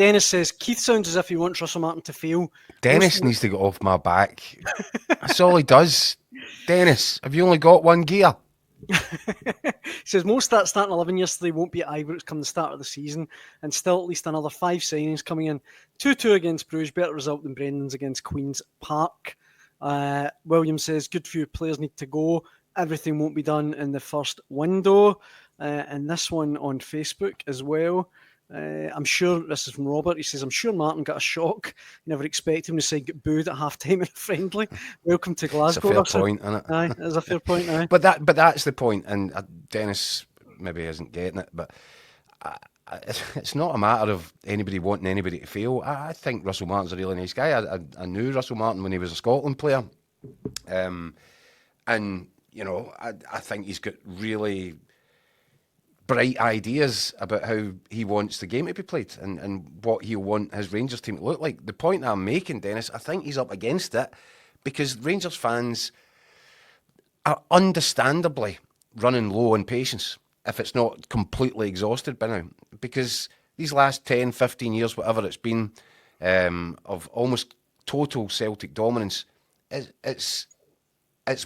Dennis says, Keith sounds as if he wants Russell Martin to fail. Dennis needs to get off my back. That's all he does. Dennis, have you only got one gear? He says, most that starting 11 yesterday won't be at Ibrox come the start of the season, and still at least another 5 signings coming in. 2-2 against Bruges, better result than Brendan's against Queen's Park. William says, good few players need to go. Everything won't be done in the first window. And this one on Facebook as well. I'm sure, this is from Robert, he says, I'm sure Martin got a shock. Never expected him to say get booed at half-time in a friendly. Welcome to Glasgow. It's a fair point, isn't it? Aye, it's a fair point, aye. But that's the point, and Dennis maybe isn't getting it, but it's not a matter of anybody wanting anybody to fail. I think Russell Martin's a really nice guy. I knew Russell Martin when he was a Scotland player. And, you know, I think he's got really bright ideas about how he wants the game to be played and what he'll want his Rangers team to look like. The point that I'm making, Dennis, I think he's up against it because Rangers fans are understandably running low on patience if it's not completely exhausted by now. Because these last 10, 15 years, whatever it's been, of almost total Celtic dominance, it's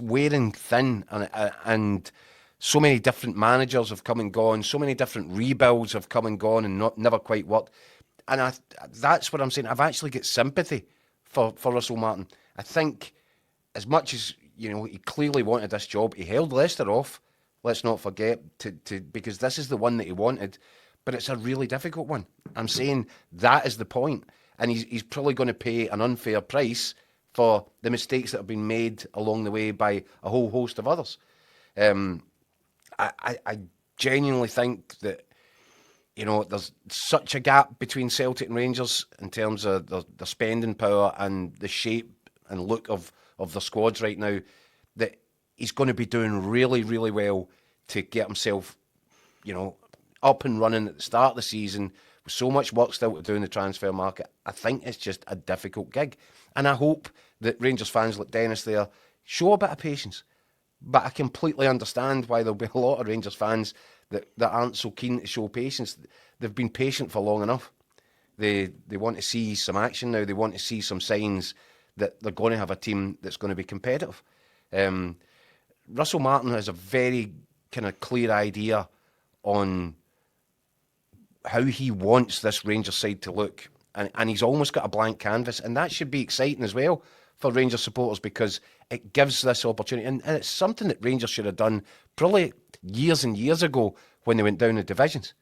wearing thin, and so many different managers have come and gone, so many different rebuilds have come and gone and never quite worked. And that's what I'm saying. I've actually got sympathy for Russell Martin. I think as much as, you know, he clearly wanted this job, he held Leicester off, let's not forget, to because this is the one that he wanted, but it's a really difficult one. I'm saying that is the point. And he's probably going to pay an unfair price for the mistakes that have been made along the way by a whole host of others. I genuinely think that, you know, there's such a gap between Celtic and Rangers in terms of the spending power and the shape and look of the squads right now, that he's going to be doing really, really well to get himself, you know, up and running at the start of the season with so much work still to do in the transfer market. I think it's just a difficult gig. And I hope that Rangers fans like Dennis there show a bit of patience. But I completely understand why there'll be a lot of Rangers fans that aren't so keen to show patience. They've been patient for long enough. They want to see some action now. They want to see some signs that they're going to have a team that's going to be competitive. Russell Martin has a very kind of clear idea on how he wants this Rangers side to look. And he's almost got a blank canvas. And that should be exciting as well for Rangers supporters because it gives this opportunity. And it's something that Rangers should have done probably years and years ago when they went down the divisions.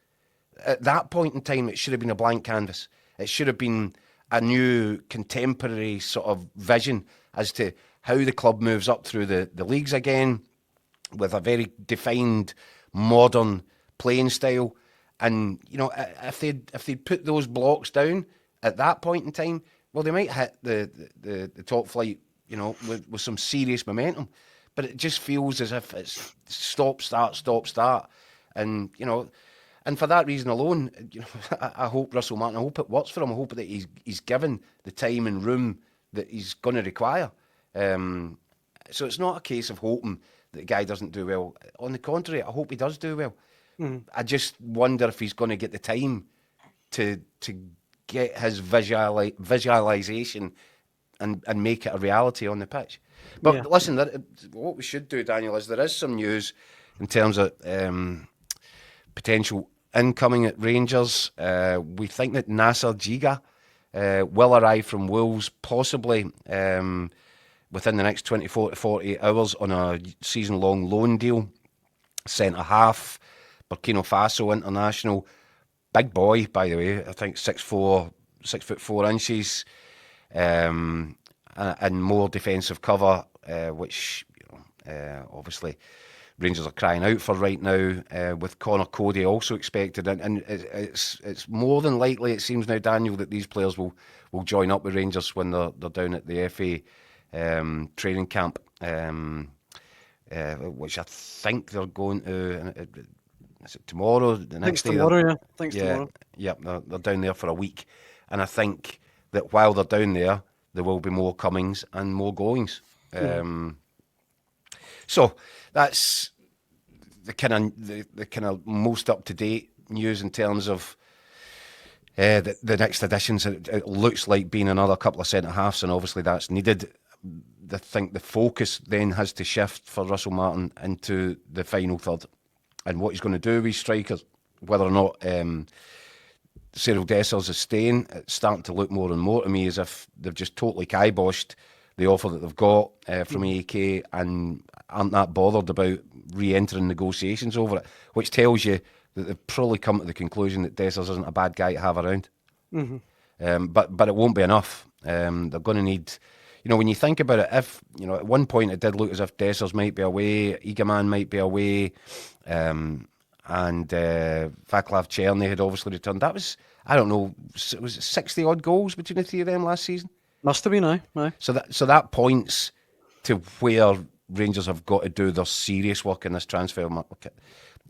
At that point in time, it should have been a blank canvas. It should have been a new contemporary sort of vision as to how the club moves up through the leagues again with a very defined modern playing style. And, you know, if they'd put those blocks down at that point in time, well, they might hit the top flight, you know, with some serious momentum. But it just feels as if it's stop, start. And, you know, and for that reason alone, you know, I hope Russell Martin, I hope it works for him. I hope that he's given the time and room that he's going to require. So it's not a case of hoping that the guy doesn't do well. On the contrary, I hope he does do well. I just wonder if he's going to get the time to get his visualisation and make it a reality on the pitch. But listen, what we should do, Daniel, is there is some news in terms of potential incoming at Rangers. We think that Nasser Jiga will arrive from Wolves, possibly within the next 24 to 48 hours on a season-long loan deal. Centre-half, Burkina Faso international. Big boy, by the way. I think 6'4", 6'4", and more defensive cover, which, you know, obviously Rangers are crying out for right now, with Connor Cody also expected. And it's more than likely, it seems now, Daniel, that these players will join up with Rangers when they're down at the FA training camp, which I think they're going to... Is it tomorrow? The next day? Tomorrow, yeah. Thanks tomorrow. Yeah, they're down there for a week. And I think that while they're down there will be more comings and more goings. So that's the kind of most up-to-date news in terms of The next additions, it looks like being another couple of centre halves, and obviously that's needed. I think the focus then has to shift for Russell Martin into the final third, and what he's going to do with strikers, whether or not Cyril Dessers is staying. It's starting to look more and more to me as if they've just totally kiboshed the offer that they've got from AEK and aren't that bothered about re-entering negotiations over it, which tells you that they've probably come to the conclusion that Dessers isn't a bad guy to have around. But it won't be enough. They're going to need, when you think about it, if, at one point it did look as if Dessers might be away, Egaman might be away, and Vaclav Cherny had obviously returned. That was, I don't know, was it 60 odd goals between the three of them last season? Must have been, aye. So that points to where Rangers have got to do their serious work in this transfer market.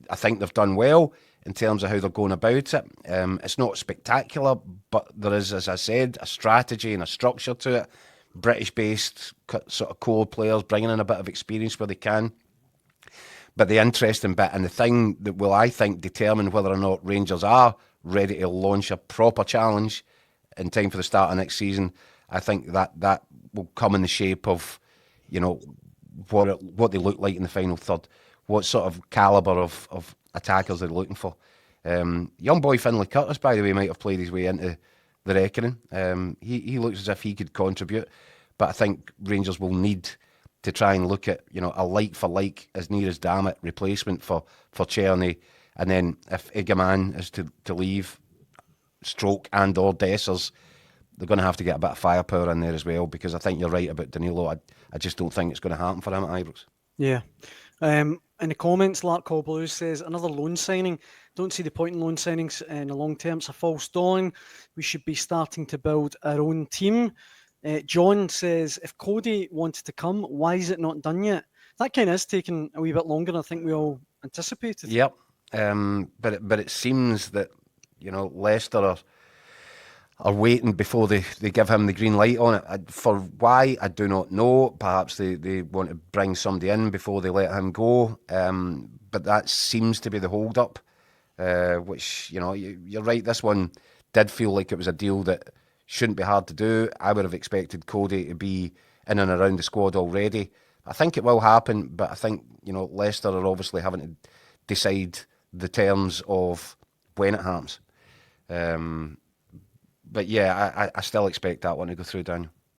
I think they've done well in terms of how they're going about it. It's not spectacular, but there is, as I said, a strategy and a structure to it. British-based sort of core players bringing in a bit of experience where they can. But the interesting bit, and the thing that will, I think, determine whether or not Rangers are ready to launch a proper challenge in time for the start of next season, I think that will come in the shape of, what they look like in the final third, what sort of calibre of attackers they're looking for. Young boy Finlay Curtis, by the way, might have played his way into the reckoning. He looks as if he could contribute, but I think Rangers will need to try and look at, a like-for-like, as near as damn it, replacement for Cherny. And then if Egaman is to leave, Stroke and or Dessers, they're going to have to get a bit of firepower in there as well, because I think you're right about Danilo. I just don't think it's going to happen for him at Ibrox. Yeah. In the comments, Lark Call Blues says, another loan signing. Don't see the point in loan signings in the long term. It's a false dawn. We should be starting to build our own team. John says, if Cody wanted to come, why is it not done yet? That kind of is taking a wee bit longer than I think we all anticipated. Yep. But it seems that, Leicester are waiting before they give him the green light on it. For why, I do not know. Perhaps they want to bring somebody in before they let him go. But that seems to be the hold-up, which, you're right, this one did feel like it was a deal that shouldn't be hard to do. I would have expected Cody to be in and around the squad already. I think it will happen, but I think, Leicester are obviously having to decide the terms of when it happens. But yeah, I still expect that one to go through, Daniel.